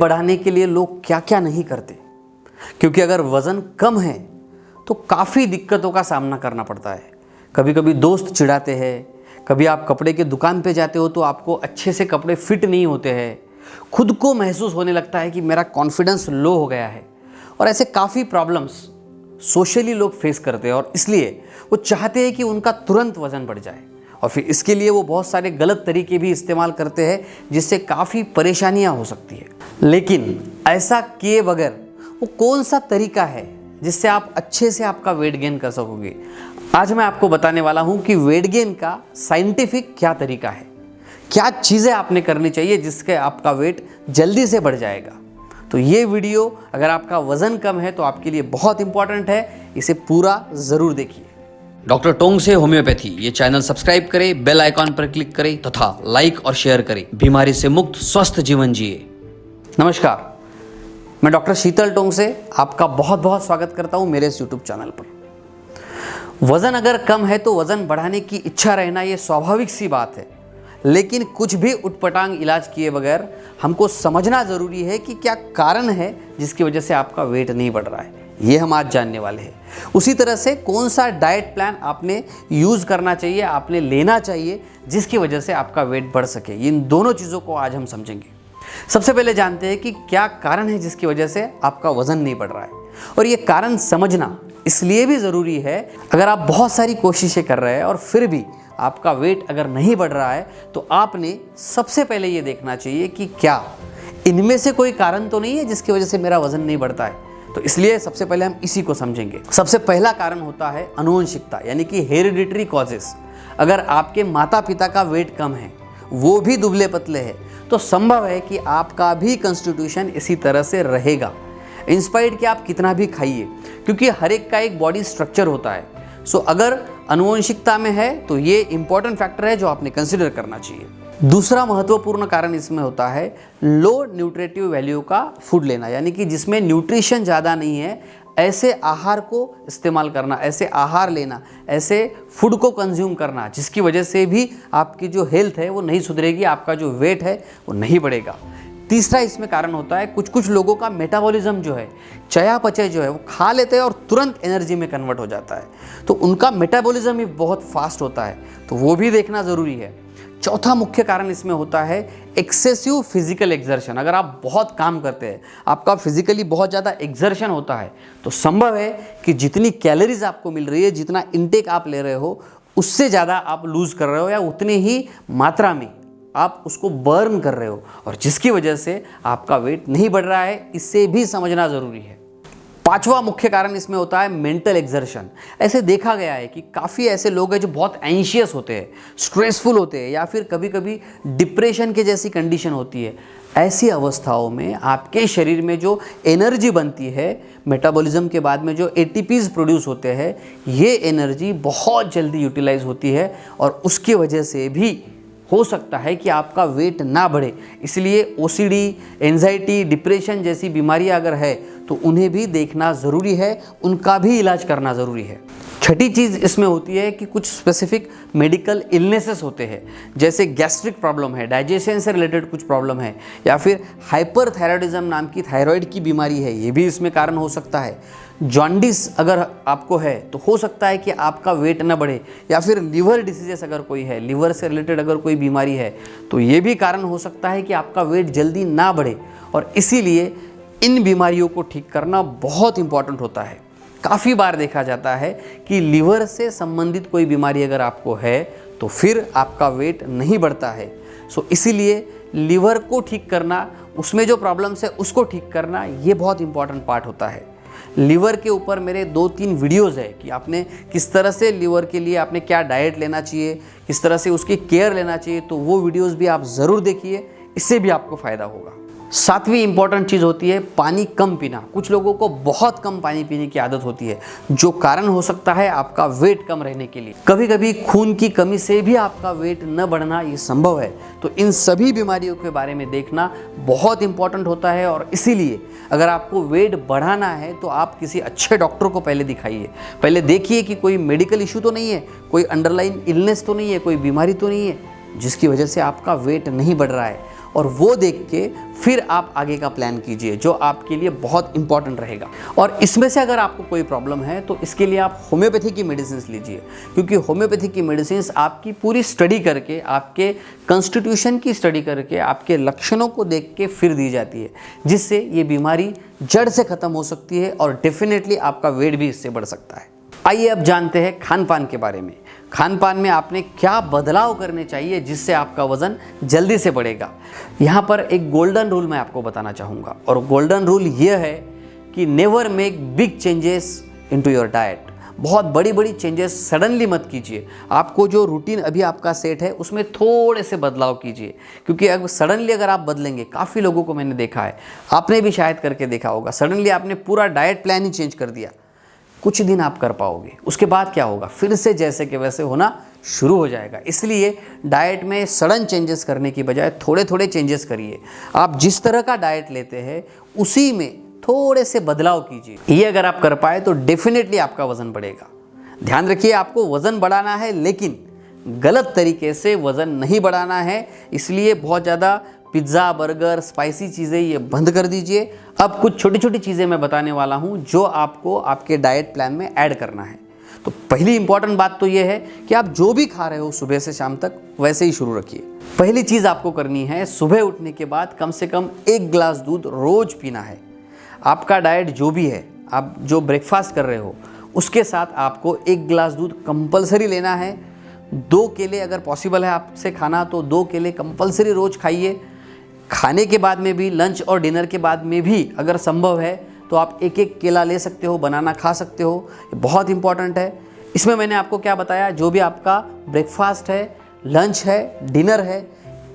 बढ़ाने के लिए लोग क्या क्या नहीं करते, क्योंकि अगर वज़न कम है तो काफ़ी दिक्कतों का सामना करना पड़ता है। कभी कभी दोस्त चिढ़ाते हैं, कभी आप कपड़े के दुकान पे जाते हो तो आपको अच्छे से कपड़े फिट नहीं होते हैं, खुद को महसूस होने लगता है कि मेरा कॉन्फिडेंस लो हो गया है, और ऐसे काफ़ी प्रॉब्लम्स सोशली लोग फेस करते हैं और इसलिए वो चाहते हैं कि उनका तुरंत वज़न बढ़ जाए, और फिर इसके लिए वो बहुत सारे गलत तरीके भी इस्तेमाल करते हैं जिससे काफ़ी परेशानियां हो सकती है। लेकिन ऐसा किए बगैर वो कौन सा तरीका है जिससे आप अच्छे से आपका वेट गेन कर सकोगे? आज मैं आपको बताने वाला हूं कि वेट गेन का साइंटिफिक क्या तरीका है, क्या चीज़ें आपने करनी चाहिए जिससे आपका वेट जल्दी से बढ़ जाएगा। तो ये वीडियो अगर आपका वज़न कम है तो आपके लिए बहुत इंपॉर्टेंट है, इसे पूरा ज़रूर देखिए। डॉक्टर टोंग से होम्योपैथी ये चैनल सब्सक्राइब करें, बेल आइकॉन पर क्लिक करें तथा लाइक और शेयर करें। बीमारी से मुक्त स्वस्थ जीवन जिए। नमस्कार, मैं डॉक्टर शीतल टोंग से आपका बहुत बहुत स्वागत करता हूं मेरे इस यूट्यूब चैनल पर। वज़न अगर कम है तो वज़न बढ़ाने की इच्छा रहना ये स्वाभाविक सी बात है, लेकिन कुछ भी उटपटांग इलाज किए बगैर हमको समझना ज़रूरी है कि क्या कारण है जिसकी वजह से आपका वेट नहीं बढ़ रहा है। ये हम आज जानने वाले हैं। उसी तरह से कौन सा डाइट प्लान आपने यूज़ करना चाहिए, आपने लेना चाहिए जिसकी वजह से आपका वेट बढ़ सके, इन दोनों चीज़ों को आज हम समझेंगे। सबसे पहले जानते हैं कि क्या कारण है जिसकी वजह से आपका वज़न नहीं बढ़ रहा है, और ये कारण समझना इसलिए भी ज़रूरी है। अगर आप बहुत सारी कोशिशें कर रहे हैं और फिर भी आपका वेट अगर नहीं बढ़ रहा है तो आपने सबसे पहले ये देखना चाहिए कि क्या इनमें से कोई कारण तो नहीं है जिसकी वजह से मेरा वज़न नहीं बढ़ता है। तो इसलिए सबसे पहले हम इसी को समझेंगे। सबसे पहला कारण होता है आनुवंशिकता, यानी कि हेरिडिटरी कॉजेस। अगर आपके माता पिता का वेट कम है, वो भी दुबले पतले हैं, तो संभव है कि आपका भी कंस्टिट्यूशन इसी तरह से रहेगा, इंस्पायर्ड कि आप कितना भी खाइए, क्योंकि हर एक का एक बॉडी स्ट्रक्चर होता है। सो अगर आनुवंशिकता में है तो ये इंपॉर्टेंट फैक्टर है जो आपने कंसिडर करना चाहिए। दूसरा महत्वपूर्ण कारण इसमें होता है लो न्यूट्रिटिव वैल्यू का फूड लेना, यानी कि जिसमें न्यूट्रिशन ज़्यादा नहीं है, ऐसे आहार को इस्तेमाल करना, ऐसे आहार लेना, ऐसे फूड को कंज्यूम करना जिसकी वजह से भी आपकी जो हेल्थ है वो नहीं सुधरेगी, आपका जो वेट है वो नहीं बढ़ेगा। तीसरा इसमें कारण होता है कुछ लोगों का मेटाबॉलिज्म जो है, चयापचय जो है, वो खा लेते हैं और तुरंत एनर्जी में कन्वर्ट हो जाता है, तो उनका मेटाबॉलिज्म भी बहुत फास्ट होता है, तो वो भी देखना ज़रूरी है। चौथा मुख्य कारण इसमें होता है एक्सेसिव फिजिकल एक्सर्शन। अगर आप बहुत काम करते हैं, आपका फिजिकली बहुत ज़्यादा एक्सर्शन होता है, तो संभव है कि जितनी कैलोरीज आपको मिल रही है, जितना इनटेक आप ले रहे हो, उससे ज़्यादा आप लूज़ कर रहे हो या उतनी ही मात्रा में आप उसको बर्न कर रहे हो, और जिसकी वजह से आपका वेट नहीं बढ़ रहा है। इससे भी समझना ज़रूरी है। पांचवा मुख्य कारण इसमें होता है मेंटल एक्सर्शन। ऐसे देखा गया है कि काफ़ी ऐसे लोग हैं जो बहुत एंशियस होते हैं, स्ट्रेसफुल होते हैं, या फिर कभी कभी डिप्रेशन के जैसी कंडीशन होती है। ऐसी अवस्थाओं में आपके शरीर में जो एनर्जी बनती है, मेटाबॉलिज्म के बाद में जो एटीपीज प्रोड्यूस होते हैं, ये एनर्जी बहुत जल्दी यूटिलाइज होती है, और उसकी वजह से भी हो सकता है कि आपका वेट ना बढ़े। इसलिए ओसीडी, एंजाइटी, डिप्रेशन जैसी बीमारियां अगर है तो उन्हें भी देखना ज़रूरी है, उनका भी इलाज करना ज़रूरी है। छठी चीज़ इसमें होती है कि कुछ स्पेसिफिक मेडिकल इलनेसेस होते हैं, जैसे गैस्ट्रिक प्रॉब्लम है, डाइजेशन से रिलेटेड कुछ प्रॉब्लम है, या फिर हाइपरथायराइडिज्म नाम की थायराइड की बीमारी है, ये भी इसमें कारण हो सकता है। जॉन्डिस अगर आपको है तो हो सकता है कि आपका वेट न बढ़े, या फिर लिवर डिसीजेस अगर कोई है, लिवर से रिलेटेड अगर कोई बीमारी है, तो ये भी कारण हो सकता है कि आपका वेट जल्दी ना बढ़े, और इसीलिए इन बीमारियों को ठीक करना बहुत इंपॉर्टेंट होता है। काफ़ी बार देखा जाता है कि लिवर से संबंधित कोई बीमारी अगर आपको है तो फिर आपका वेट नहीं बढ़ता है। सो इसीलिए लिवर को ठीक करना, उसमें जो प्रॉब्लम्स है उसको ठीक करना, ये बहुत इंपॉर्टेंट पार्ट होता है। लिवर के ऊपर मेरे 2-3 वीडियोज़ है कि आपने किस तरह से लिवर के लिए आपने क्या डाइट लेना चाहिए, किस तरह से उसकी केयर लेना चाहिए, तो वो वीडियोज़ भी आप ज़रूर देखिए, इससे भी आपको फ़ायदा होगा। सातवीं इंपॉर्टेंट चीज़ होती है पानी कम पीना। कुछ लोगों को बहुत कम पानी पीने की आदत होती है, जो कारण हो सकता है आपका वेट कम रहने के लिए। कभी कभी खून की कमी से भी आपका वेट न बढ़ना ये संभव है। तो इन सभी बीमारियों के बारे में देखना बहुत इंपॉर्टेंट होता है, और इसीलिए अगर आपको वेट बढ़ाना है तो आप किसी अच्छे डॉक्टर को पहले दिखाइए। पहले देखिए कि कोई मेडिकल इशू तो नहीं है, कोई अंडरलाइन इलनेस तो नहीं है, कोई बीमारी तो नहीं है जिसकी वजह से आपका वेट नहीं बढ़ रहा है। और वो देख के फिर आप आगे का प्लान कीजिए, जो आपके लिए बहुत इंपॉर्टेंट रहेगा। और इसमें से अगर आपको कोई प्रॉब्लम है तो इसके लिए आप होम्योपैथी की मेडिसिन लीजिए, क्योंकि होम्योपैथी की मेडिसिन आपकी पूरी स्टडी करके, आपके कॉन्स्टिट्यूशन की स्टडी करके, आपके लक्षणों को देख के फिर दी जाती है, जिससे ये बीमारी जड़ से ख़त्म हो सकती है और डेफिनेटली आपका वेट भी इससे बढ़ सकता है। आइए अब जानते हैं खान पान के बारे में। खान पान में आपने क्या बदलाव करने चाहिए जिससे आपका वज़न जल्दी से बढ़ेगा। यहाँ पर एक गोल्डन रूल मैं आपको बताना चाहूँगा, और गोल्डन रूल ये है कि never make big changes into your diet. बहुत बड़ी बड़ी चेंजेस सडनली मत कीजिए। आपको जो रूटीन अभी आपका सेट है उसमें थोड़े से बदलाव कीजिए, क्योंकि अगर सडनली अगर आप बदलेंगे, काफ़ी लोगों को मैंने देखा है, आपने भी शायद करके देखा होगा, सडनली आपने पूरा डाइट प्लान ही चेंज कर दिया। कुछ दिन आप कर पाओगे, उसके बाद क्या होगा, फिर से जैसे के वैसे होना शुरू हो जाएगा। इसलिए डाइट में सडन चेंजेस करने की बजाय थोड़े थोड़े चेंजेस करिए। आप जिस तरह का डाइट लेते हैं उसी में थोड़े से बदलाव कीजिए। ये अगर आप कर पाए तो डेफिनेटली आपका वज़न बढ़ेगा। ध्यान रखिए, आपको वज़न बढ़ाना है, लेकिन गलत तरीके से वज़न नहीं बढ़ाना है। इसलिए बहुत ज़्यादा पिज़्ज़ा, बर्गर, स्पाइसी चीज़ें ये बंद कर दीजिए। अब कुछ छोटी छोटी चीज़ें मैं बताने वाला हूँ जो आपको आपके डाइट प्लान में ऐड करना है। तो पहली इंपॉर्टेंट बात तो ये है कि आप जो भी खा रहे हो सुबह से शाम तक वैसे ही शुरू रखिए। पहली चीज़ आपको करनी है, सुबह उठने के बाद कम से कम 1 गिलास दूध रोज़ पीना है। आपका डाइट जो भी है, आप जो ब्रेकफास्ट कर रहे हो उसके साथ आपको 1 गिलास दूध कंपलसरी लेना है। 2 केले अगर पॉसिबल है आपसे खाना तो 2 केले कंपलसरी रोज़ खाइए। खाने के बाद में भी, लंच और डिनर के बाद में भी अगर संभव है तो आप 1-1 केला ले सकते हो, बनाना खा सकते हो। ये बहुत इंपॉर्टेंट है। इसमें मैंने आपको क्या बताया, जो भी आपका ब्रेकफास्ट है, लंच है, डिनर है,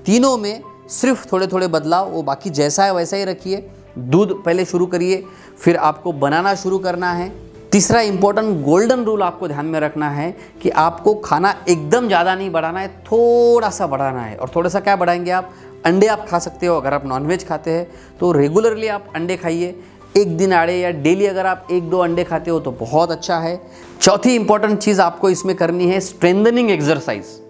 तीनों में सिर्फ थोड़े थोड़े बदलाव, वो बाकी जैसा है वैसा ही रखिए। दूध पहले शुरू करिए, फिर आपको बनाना शुरू करना है। तीसरा इंपॉर्टेंट गोल्डन रूल आपको ध्यान में रखना है कि आपको खाना एकदम ज़्यादा नहीं बढ़ाना है, थोड़ा सा बढ़ाना है। और थोड़ा सा क्या बढ़ाएंगे आप, अंडे आप खा सकते हो। अगर आप नॉनवेज खाते हैं तो रेगुलरली आप अंडे खाइए, 1 दिन आड़े या डेली अगर आप 1-2 अंडे खाते हो तो बहुत अच्छा है। चौथी इंपॉर्टेंट चीज़ आपको इसमें करनी है स्ट्रेंथनिंग एक्सरसाइज।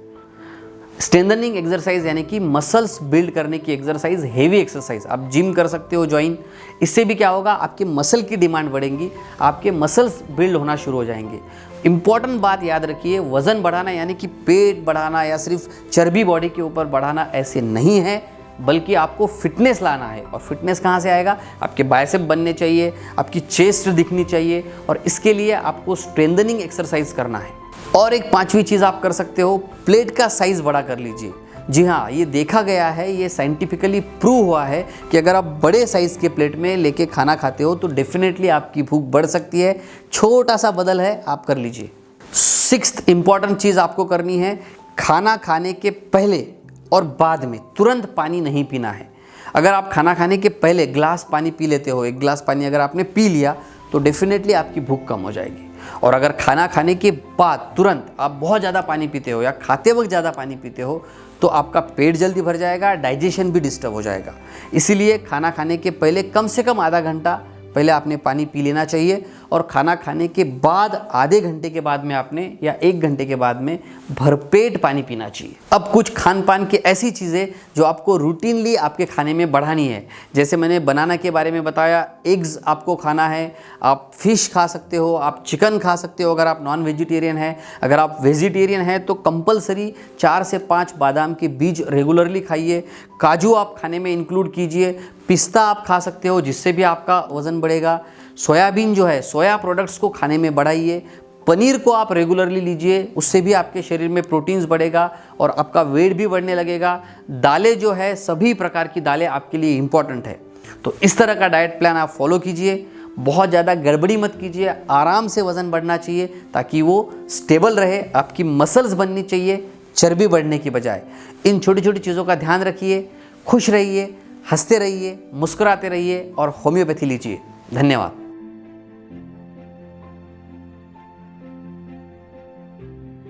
स्ट्रेंथनिंग एक्सरसाइज यानी कि मसल्स बिल्ड करने की एक्सरसाइज, हेवी एक्सरसाइज। आप जिम कर सकते हो ज्वाइन। इससे भी क्या होगा, आपके मसल की डिमांड बढ़ेंगी, आपके मसल्स बिल्ड होना शुरू हो जाएंगे। इंपॉर्टेंट बात याद रखिए, वज़न बढ़ाना यानी कि पेट बढ़ाना या सिर्फ चर्बी बॉडी के ऊपर बढ़ाना ऐसे नहीं है, बल्कि आपको फिटनेस लाना है। और फिटनेस कहाँ से आएगा, आपके बाइसेप बनने चाहिए, आपकी चेस्ट दिखनी चाहिए, और इसके लिए आपको स्ट्रेंथनिंग एक्सरसाइज करना है। और एक 5वीं चीज़ आप कर सकते हो, प्लेट का साइज़ बड़ा कर लीजिए। जी हाँ, ये देखा गया है, ये साइंटिफिकली प्रूव हुआ है कि अगर आप बड़े साइज़ के प्लेट में लेके खाना खाते हो तो डेफिनेटली आपकी भूख बढ़ सकती है। छोटा सा बदल है, आप कर लीजिए। 6th इंपॉर्टेंट चीज़ आपको करनी है, खाना खाने के पहले और बाद में तुरंत पानी नहीं पीना है। अगर आप खाना खाने के पहले गिलास पानी पी लेते हो, 1 गिलास पानी अगर आपने पी लिया तो डेफिनेटली आपकी भूख कम हो जाएगी। और अगर खाना खाने के बाद तुरंत आप बहुत ज़्यादा पानी पीते हो या खाते वक्त ज़्यादा पानी पीते हो तो आपका पेट जल्दी भर जाएगा, डाइजेशन भी डिस्टर्ब हो जाएगा। इसीलिए खाना खाने के पहले कम से कम आधा घंटा पहले आपने पानी पी लेना चाहिए, और खाना खाने के बाद आधे घंटे के बाद में आपने या 1 घंटे के बाद में भरपेट पानी पीना चाहिए। अब कुछ खान पान की ऐसी चीज़ें जो आपको रूटीनली आपके खाने में बढ़ानी है, जैसे मैंने बनाना के बारे में बताया, एग्स आपको खाना है, आप फिश खा सकते हो, आप चिकन खा सकते हो अगर आप नॉन वेजिटेरियन हैं। अगर आप वेजिटेरियन हैं तो कंपलसरी 4 से 5 बादाम के बीज रेगुलरली खाइए। काजू आप खाने में इंक्लूड कीजिए। पिस्ता आप खा सकते हो, जिससे भी आपका वज़न बढ़ेगा। सोयाबीन जो है, सोया प्रोडक्ट्स को खाने में बढ़ाइए। पनीर को आप रेगुलरली लीजिए, उससे भी आपके शरीर में प्रोटीन्स बढ़ेगा और आपका वेट भी बढ़ने लगेगा। दालें जो है, सभी प्रकार की दालें आपके लिए इम्पॉर्टेंट है। तो इस तरह का डाइट प्लान आप फॉलो कीजिए। बहुत ज़्यादा गड़बड़ी मत कीजिए, आराम से वज़न बढ़ना चाहिए ताकि वो स्टेबल रहे। आपकी मसल्स बननी चाहिए चर्बी बढ़ने की बजाय। इन छोटी छोटी चीज़ों का ध्यान रखिए, खुश रहिए, हंसते रहिए, मुस्कुराते रहिए और होम्योपैथी लीजिए। धन्यवाद।